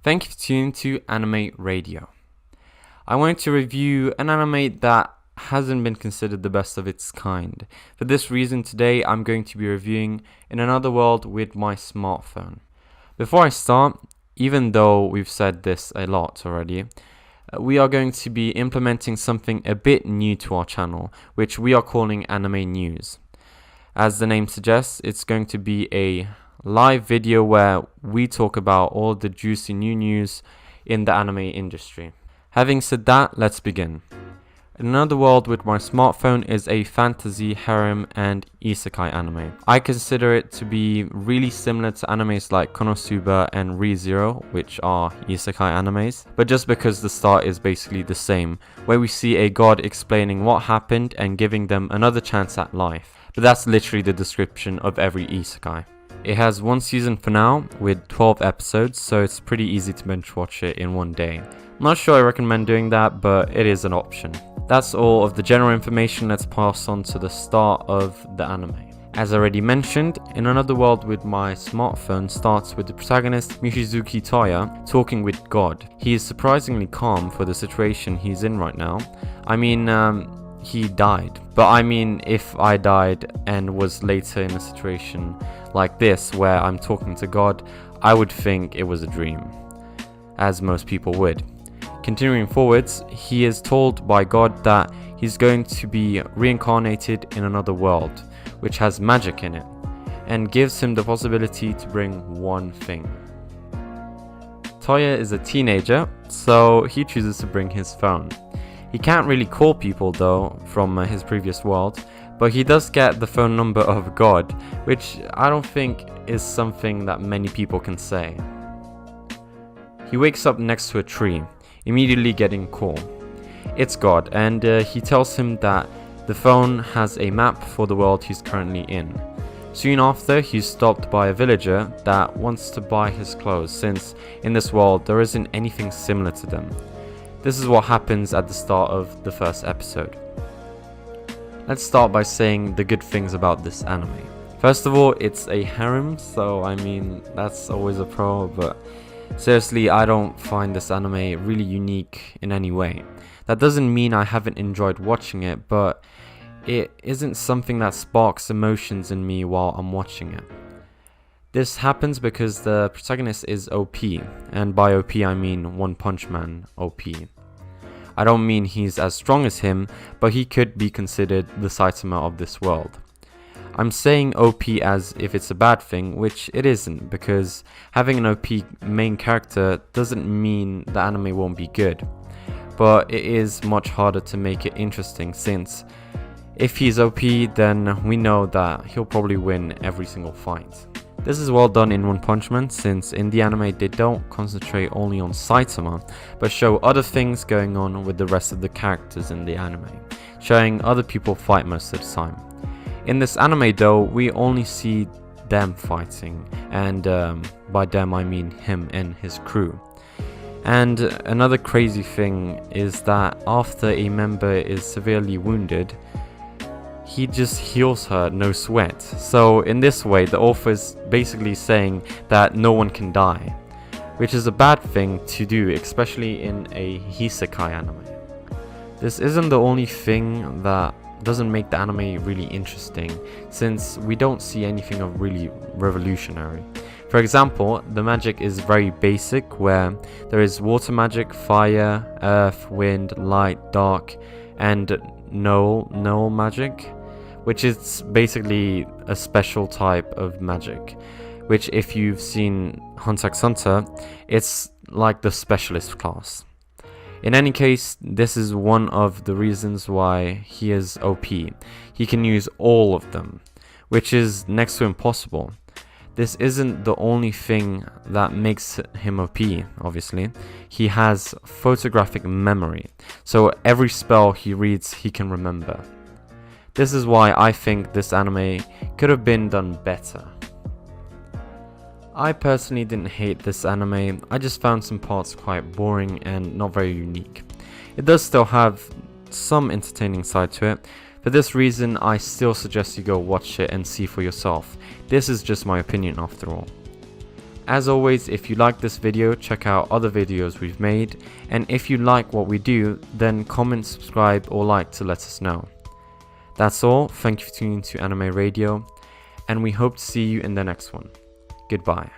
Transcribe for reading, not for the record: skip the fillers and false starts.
Thank you for tuning to Anime Radio. I wanted to review an anime that hasn't been considered the best of its kind. For this reason, today I'm going to be reviewing In Another World with my smartphone. Before I start, even though we've said this a lot already, we are going to be implementing something a bit new to our channel, which we are calling Anime News. As the name suggests, it's going to be a live video where we talk about all the juicy new news in the anime industry. Having said that, let's begin. In Another World with My Smartphone is a fantasy, harem, and isekai anime. I consider it to be really similar to animes like Konosuba and Re:Zero, which are isekai animes, but just because the start is basically the same, where we see a god explaining what happened and giving them another chance at life. But that's literally the description of every isekai. It has one season for now, with 12 episodes, so it's pretty easy to binge watch it in one day. I'm not sure I recommend doing that, but it is an option. That's all of the general information. Let's pass on to the start of the anime. As already mentioned, In Another World with My Smartphone starts with the protagonist Michizuki Toya talking with God. He is surprisingly calm for the situation he's in right now. He died. But if I died and was later in a situation like this where I'm talking to God, I would think it was a dream, as most people would. Continuing forwards, he is told by God that he's going to be reincarnated in another world, which has magic in it, and gives him the possibility to bring one thing. Toya is a teenager, so he chooses to bring his phone. He can't really call people though from his previous world, but he does get the phone number of God, which I don't think is something that many people can say. He wakes up next to a tree, immediately getting a call. It's God, and he tells him that the phone has a map for the world he's currently in. Soon after, he's stopped by a villager that wants to buy his clothes, since in this world there isn't anything similar to them. This is what happens at the start of the first episode. Let's start by saying the good things about this anime. First of all, it's a harem, so that's always a pro, but seriously, I don't find this anime really unique in any way. That doesn't mean I haven't enjoyed watching it, but it isn't something that sparks emotions in me while I'm watching it. This happens because the protagonist is OP, and by OP I mean One Punch Man OP. I don't mean he's as strong as him, but he could be considered the Saitama of this world. I'm saying OP as if it's a bad thing, which it isn't, because having an OP main character doesn't mean the anime won't be good. But it is much harder to make it interesting, since if he's OP, then we know that he'll probably win every single fight. This is well done in One Punch Man, since in the anime they don't concentrate only on Saitama, but show other things going on with the rest of the characters in the anime, showing other people fight most of the time. In this anime though, we only see them fighting, and by them I mean him and his crew. And another crazy thing is that after a member is severely wounded, he just heals her, no sweat. So in this way, the author is basically saying that no one can die, which is a bad thing to do, especially in a isekai anime. This isn't the only thing that doesn't make the anime really interesting, since we don't see anything of really revolutionary. For example, the magic is very basic, where there is water magic, fire, earth, wind, light, dark, and null magic, which is basically a special type of magic, which if you've seen Hunter x Hunter, it's like the specialist class. In any case, this is one of the reasons why he is OP. He can use all of them, which is next to impossible. This isn't the only thing that makes him OP, obviously. He has photographic memory, so every spell he reads he can remember. This is why I think this anime could have been done better. I personally didn't hate this anime, I just found some parts quite boring and not very unique. It does still have some entertaining side to it. For this reason, I still suggest you go watch it and see for yourself. This is just my opinion after all. As always, if you like this video, check out other videos we've made, and if you like what we do, then comment, subscribe or like to let us know. That's all, thank you for tuning in to Anime Radio, and we hope to see you in the next one. Goodbye.